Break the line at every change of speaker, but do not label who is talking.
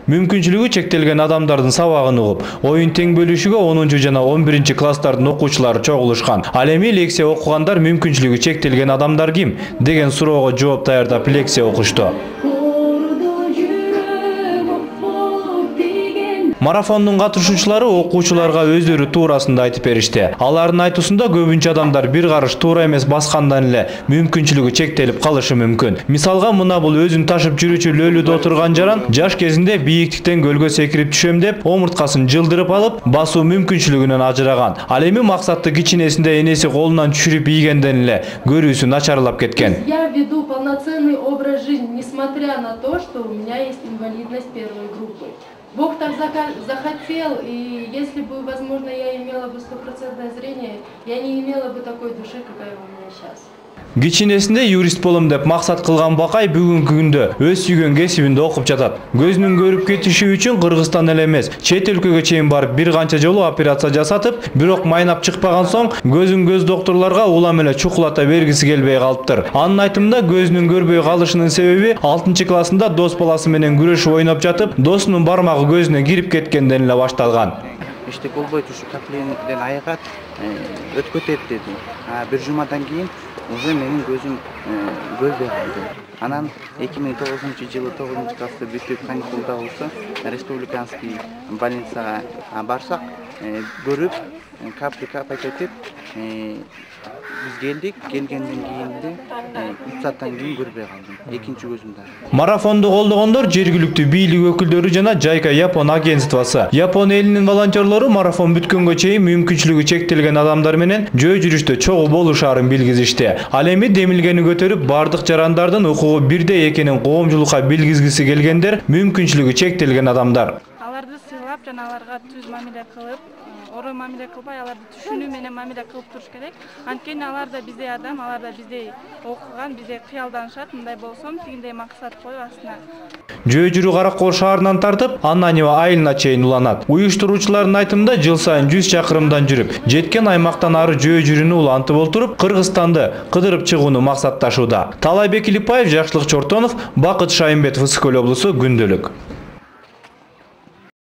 Мүмкүнчүлүгү чектелген адамдардын сабагын угуп, оюн тең бөлүшүүгө 10 жана 11 класстардын окуучулары чогулушкан. Ал эми лекция окугандар мүмкүнчүлүгү чектелген адамдар ким деген суроого жооп даярдап лекция окушту. Марафондун катышуучулары окуучуларга өздөрү туурасында айтып беришти. Алардын айтуусунда көбүнчө адамдар бир карыш туура эмес баскандан эле мүмкүнчүлүгү чектелип калышы мүмкүн. Мисалга мына бул өзүн ташып жүрүүчү лөлүдө отурган жаран жаш кезинде бийиктиктен көлгө секирип түшөм деп омурткасын жылдырып алып, басуу мүмкүнчүлүгүнөн ажыраган. Ал эми максатты кичинесинде энеси колунан түшүрүп ийгенден эле көрүүсү начарлап кеткен.
Я веду полноценный образ жизни, несмотря на то, что у меня есть инвалидность первой группы. Бог так захотел, и если бы, возможно, я имела бы 100% зрение, я не имела бы такой души, какая у меня сейчас.
Кичинесинде юрист болом деп максат кылган Бакай бүгүнкү күндө өз сүйгөн кесибинде окуп жатат. Көзүнүн көрүп кетиши үчүн Кыргызстан эле эмес, чет өлкөгө чейин барып бир канча жолу операция жасатып, бирок майнап чыкпаган соң көзүн көз доктурларга улам эле чукулата бергиси келбей калыптыр. Анын айтымында көзүнүн көрбөй калышынын себеби 6 классында дос баласы менен күрөшүп ойноп жатып, досунун бармагы көзүнө кирип кеткенден эле башталган.
İşte kol boyu tuşu kaplerinden ayıgat ötkөт etti. Bir jumadan keyin уже менин көзүм көрбөй калды. Анан 2009-жылы 9-класста бүтүп каникулда болсо республиканский больницага барсак көрүп капли пакетип биз келдик. Келгенден кийин де 3 сааттан кийин көрбөй калдым. Экинчи көзүмдө.
Марафонду колдогондор жергиликтүү бийлик өкүлдөрү жана Жайка Япон агентствосы. Япон элинин волонтерлору марафон бүткөнгө чейин мүмкүнчүлүгү чектелген адамдар менен жөө жүрүштө чогуу болушаарын билгизишти. Ал эми демилгени көтөрүп, бардык жарандардын укугу бирдей экенин коомчулукка билгизгиси келгендер мүмкүнчүлүгү чектелген адамдар.
Аларды сыйлап жана аларга түз мамиле кылып, орой мамиле кылбай, аларды түшүнүү менен мамиле кылып туруш керек. Анткени алар да биздей адам, алар да биздей окуган, биздей кыялданышат. Мындай болсом, тигиндей максат коюп астына.
Жөө жүрүү Каракол шаарынан тартып, Ананева айылына чейин уланат. Уюштуруучулардын айтымында жыл сайын 100 чакырымдан жүрүп, жеткен аймактан ары жөө жүрүүнү улантып олтуруп, Кыргызстанды кыдырып чыгууну максатташууда. Талайбек Илипаев, Жакшылык Чортонов, Бакыт Шайымбетов, Ысык Көл облусу, Күндөлүк.